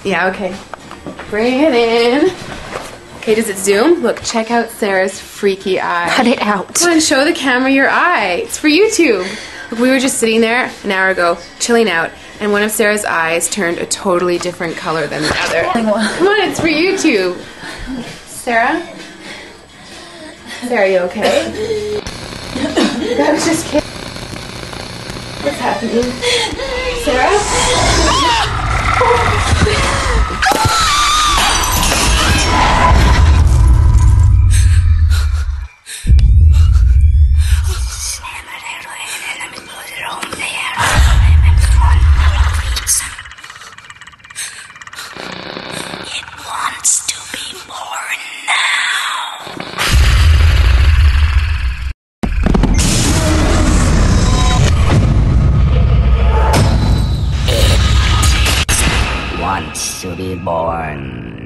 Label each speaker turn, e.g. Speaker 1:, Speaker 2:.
Speaker 1: Yeah, okay. Bring it in. Okay, does it zoom? Look, check out Sarah's freaky eye.
Speaker 2: Cut it out.
Speaker 1: Come on, show the camera your eye. It's for YouTube. Look, we were just sitting there an hour ago, chilling out, and one of Sarah's eyes turned a totally different color than the other. Come on, it's for YouTube. Sarah? Sarah, are you okay? I was just kidding. What's happening? Sarah?
Speaker 3: It wants to be born now. It wants to be born